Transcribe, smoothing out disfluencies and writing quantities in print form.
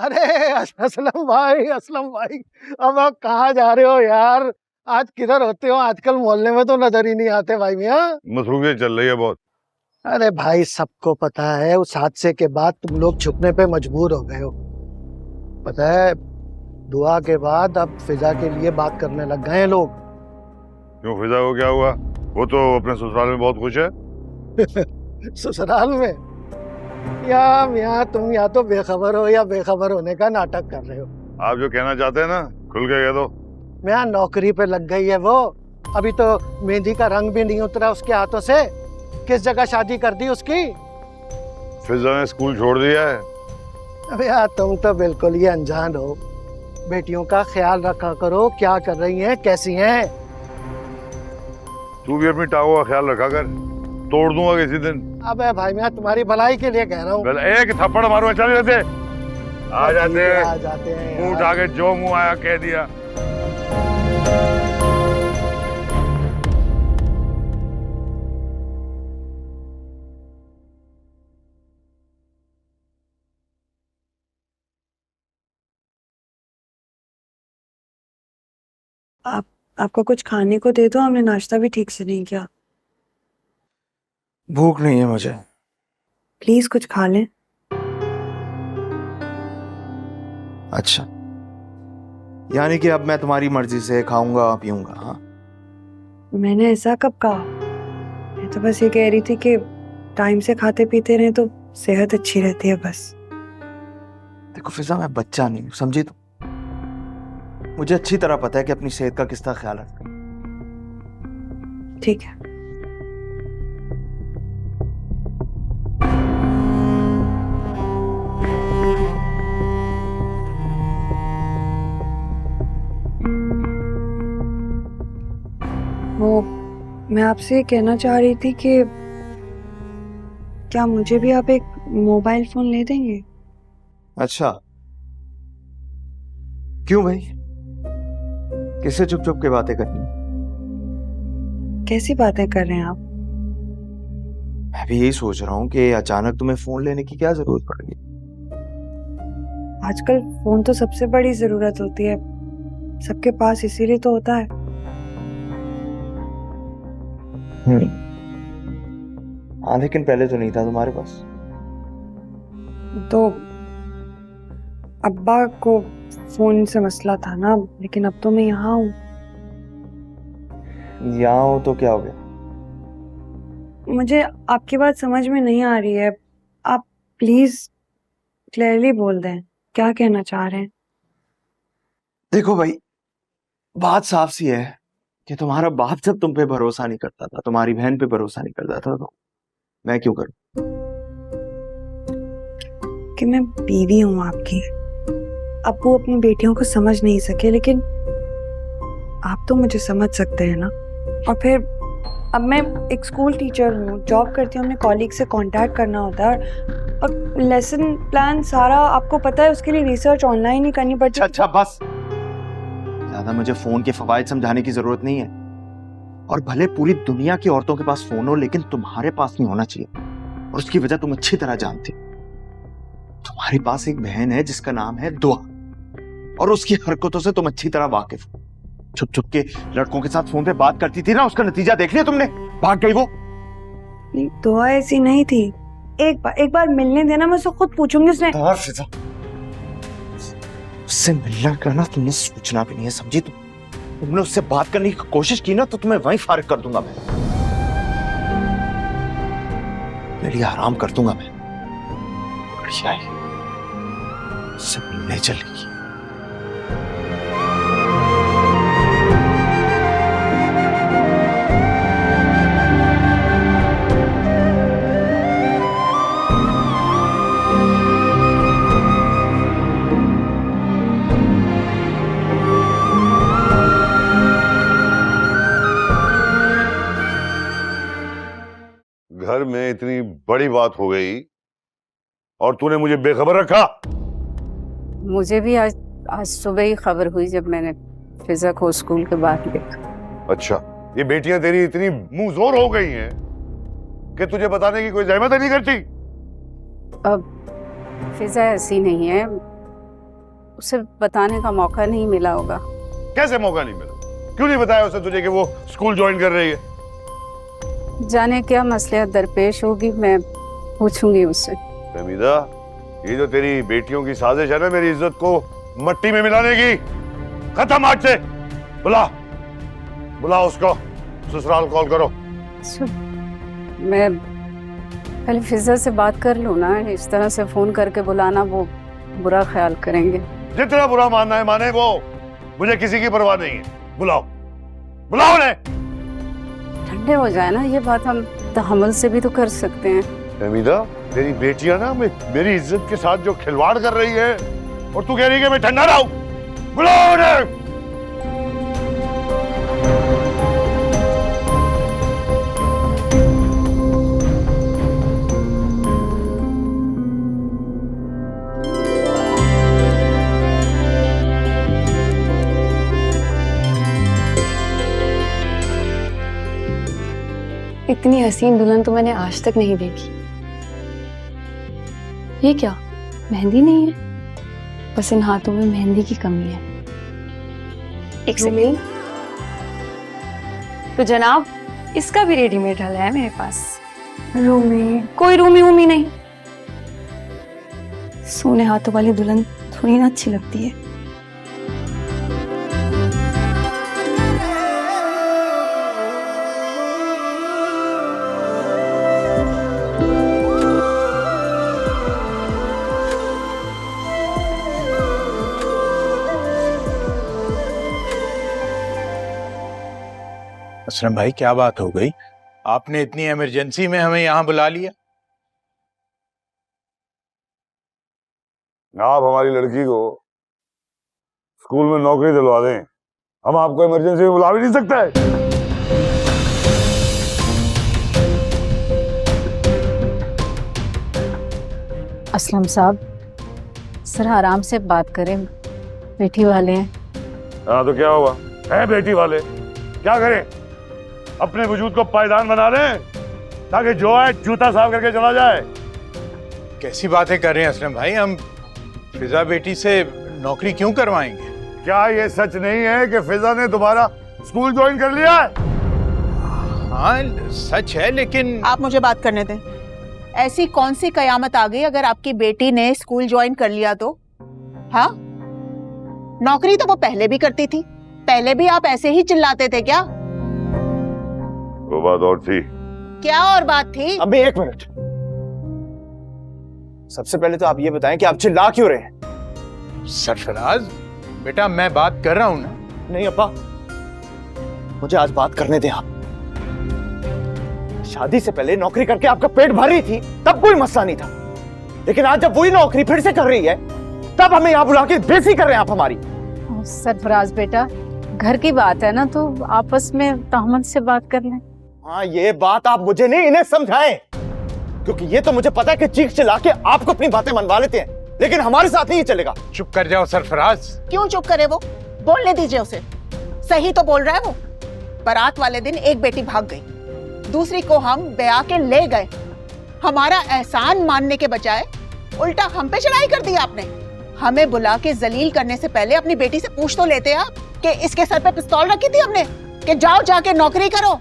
अरे असलम भाई, अब आप कहाँ जा रहे हो यार? आज किधर होते हो? आजकल मोहल्ले में तो नजर ही नहीं आते भाई मियाँ। मसरूफियत चल रही है बहुत। अरे भाई सबको पता है उस हादसे के बाद तुम लोग छुपने पे मजबूर हो गए हो। पता है, दुआ के बाद अब फिजा के लिए बात करने लग गए हैं लोग। क्यों, फिजा को क्या हुआ? वो तो अपने ससुराल में बहुत खुश है। ससुराल में? या मियाँ तुम या तो बेखबर हो या बेखबर होने का नाटक कर रहे हो। आप जो कहना चाहते हैं ना, खुल के कह दो। मियाँ नौकरी पे लग गई है वो। अभी तो मेहंदी का रंग भी नहीं उतरा उसके हाथों से। किस जगह शादी कर दी उसकी? फिजा ने स्कूल छोड़ दिया है। अबे यार तुम तो बिल्कुल ही अनजान हो। बेटियों का ख्याल रखा करो, क्या कर रही हैं, कैसी हैं। तू भी अपनी टांगों का ख्याल रखा कर, तोड़ दूंगा किसी दिन। अबे भाई मैं तुम्हारी भलाई के लिए कह रहा हूँ। एक थप्पड़ मारूंगा, चल जाते आ जाते हैं मुंह उठा के जो मुंह आया कह दिया। आपको कुछ खाने को दे दो, हमने नाश्ता भी ठीक से नहीं किया। भूख नहीं है मुझे। प्लीज कुछ खा लें। अच्छा, यानी कि अब मैं तुम्हारी मर्जी से खाऊंगा पीऊंगा? हाँ, मैंने ऐसा कब कहा? मैं तो बस ये कह रही थी कि टाइम से खाते पीते रहे तो सेहत अच्छी रहती है बस। देखो फिजा, मैं बच्चा नहीं हूँ, समझी तुम? मुझे अच्छी तरह पता है कि अपनी सेहत का किस तरह ख्याल रखना। ठीक है। वो मैं आपसे ये कहना चाह रही थी कि क्या मुझे भी आप एक मोबाइल फोन ले देंगे? अच्छा, क्यों भाई? किससे चुप चुप के बातें करनी? कैसी बातें कर रहे हैं आप? मैं भी यही सोच रहा हूँ कि अचानक तुम्हें फोन लेने की क्या जरूरत पड़ गई। आजकल फोन तो सबसे बड़ी जरूरत होती है सबके पास, इसीलिए तो होता है। हाँ, लेकिन पहले तो नहीं था तुम्हारे पास। तो अब्बा को फोन से मसला था ना, लेकिन अब तो मैं यहाँ हूँ। यहाँ हो तो क्या हो गया? मुझे आपकी बात समझ में नहीं आ रही है। आप प्लीज क्लियरली बोल दें, क्या कहना चाह रहे हैं? देखो भाई, बात साफ सी है कि तुम्हारा बाप जब तुम पे भरोसा नहीं करता था, तुम्हारी बहन पे भरोसा नहीं करता था, तो मैं क्यों करूं? कि मैं बीवी हूँ आपकी। अब वो अपनी बेटियों को समझ नहीं सके, लेकिन आप तो मुझे समझ सकते हैं ना। और फिर अब मैं एक स्कूल टीचर हूँ, जॉब करती हूँ, अपने कॉलीग से कांटेक्ट करना होता है और लेसन प्लान सारा आपको पता है, उसके लिए रिसर्च ऑनलाइन ही करनी पड़ती है। अच्छा बस, ज्यादा मुझे फोन के फवायद समझाने की जरूरत नहीं है। और भले पूरी दुनिया की औरतों के पास फोन हो, लेकिन तुम्हारे पास नहीं होना चाहिए, और उसकी वजह तुम अच्छी तरह जानती हो। तुम्हारे पास एक बहन है जिसका नाम है दुआ, और उसकी हरकतों से तुम अच्छी तरह वाकिफ हो। छुप छुप के लड़कों के साथ फोन पे बात करती थी ना, उसका नतीजा देख लिया तुमने? भाग गई वो। नहीं, दुआ ऐसी नहीं थी। एक बार मिलने देना, मैं उससे खुद पूछूंगी। उसने उससे मिलना करना तुमने सोचना भी नहीं है, समझी? तुमने उससे बात करने की कोशिश की ना, तो तुम्हें वहीं फारिग कर दूंगा मैं। मेरे लिए आराम कर दूंगा मैं। बढ़िया है, उससे मिलने चलेगी। घर में इतनी बड़ी बात हो गई और तूने मुझे बेखबर रखा। मुझे भी आज सुबह ही खबर हुई जब मैंने फिजा को स्कूल के बाद देखा। अच्छा, ये बेटियां तेरी इतनी मुंह जोर हो गई हैं कि तुझे बताने की कोई जहमत नहीं करती? अब फिजा ऐसी नहीं है, उसे बताने का मौका नहीं मिला होगा। कैसे मौका नहीं मिला? क्यों नहीं बताया उसे तुझे कि वो स्कूल ज्वाइन कर रही है? जाने क्या मसले दरपेश होगी, मैं पूछूंगी उससे। फहमीदा, ये जो तेरी बेटियों की साजिश है ना मेरी इज्जत को मट्टी में मिलाने की, खत्म आज से। बुला उसको, ससुराल कॉल करो। मैं पहले फिजा से बात कर लूं ना, इस तरह से फोन करके बुलाना वो बुरा ख्याल करेंगे। जितना बुरा मानना है माने वो, मुझे किसी की परवाह नहीं है। बुलाओ उन्हें। ठंडे हो जाए ना, ये बात हम तहम्मुल से भी तो कर सकते हैं। फहमीदा, तेरी बेटियां ना मेरी इज्जत के साथ जो खिलवाड़ कर रही है और तू कह रही है कि मैं ठंडा रहूं। बुलाओ उन्हें। इतनी हसीन दुल्हन तो मैंने आज तक नहीं देखी। ये क्या, मेहंदी नहीं है? बस इन हाथों में मेहंदी की कमी है। एक सेकंड। तो जनाब, इसका भी रेडीमेड हल है मेरे पास। रूमी? कोई रूमी वूमी नहीं। सोने हाथों वाली दुल्हन थोड़ी ना अच्छी लगती है। असलम भाई, क्या बात हो गई? आपने इतनी इमरजेंसी में हमें यहाँ बुला लिया? आप हमारी लड़की को स्कूल में नौकरी दिलवा दें, हम आपको इमरजेंसी में बुला भी नहीं सकते। असलम साहब, सर आराम से बात करें, बेटी वाले हैं। हाँ तो क्या हुआ है, बेटी वाले क्या करें? अपने वजूद को पायदान बना लें ताकि जो है जूता साफ करके चला जाए। कैसी बातें कर रहे हैं असलम भाई? हम फिजा बेटी से नौकरी क्यों करवाएंगे? क्या ये सच नहीं है कि फिजा ने दोबारा स्कूल ज्वाइन कर लिया है? हाँ सच है, लेकिन आप मुझे बात करने दें। ऐसी कौन सी कयामत आ गई अगर आपकी बेटी ने स्कूल ज्वाइन कर लिया तो? हाँ, नौकरी तो वो पहले भी करती थी, पहले भी आप ऐसे ही चिल्लाते थे क्या? वो बात और थी। क्या और बात थी? अबे एक मिनट, सबसे पहले तो आप ये बताएं कि आप चिल्ला क्यों रहे हैं? सरफराज बेटा, मैं बात कर रहा हूं ना। नहीं अब्बा, मुझे आज बात करने दें आप। शादी से पहले नौकरी करके आपका पेट भर रही थी तब कोई मसला नहीं था, लेकिन आज जब वही नौकरी फिर से कर रही है तब हमें यहाँ बुला के बेइज्जती कर रहे हैं आप हमारी। सरफराज बेटा, घर की बात है ना, तो आपस में तहम्मुल से बात कर लें। हाँ, ये बात आप मुझे नहीं इन्हें समझाएं, क्योंकि ये तो मुझे पता है कि चीख चिल्ला के आपको अपनी बातें मनवा लेते हैं, लेकिन हमारे साथ नहीं चलेगा। चुप कर जाओ सरफराज। क्यों चुप करे? वो बोलने दीजिए उसे, सही तो बोल रहा है वो। बारात वाले दिन एक बेटी भाग गई, दूसरी को हम ब्याह के ले गए। हमारा एहसान मानने के बजाय उल्टा हम पे चढ़ाई कर दी आपने। हमें बुला के जलील करने से पहले अपनी बेटी से पूछ तो लेते आप कि इसके सर पे पिस्तौल रखी थी हमने कि जाओ जाके नौकरी करो।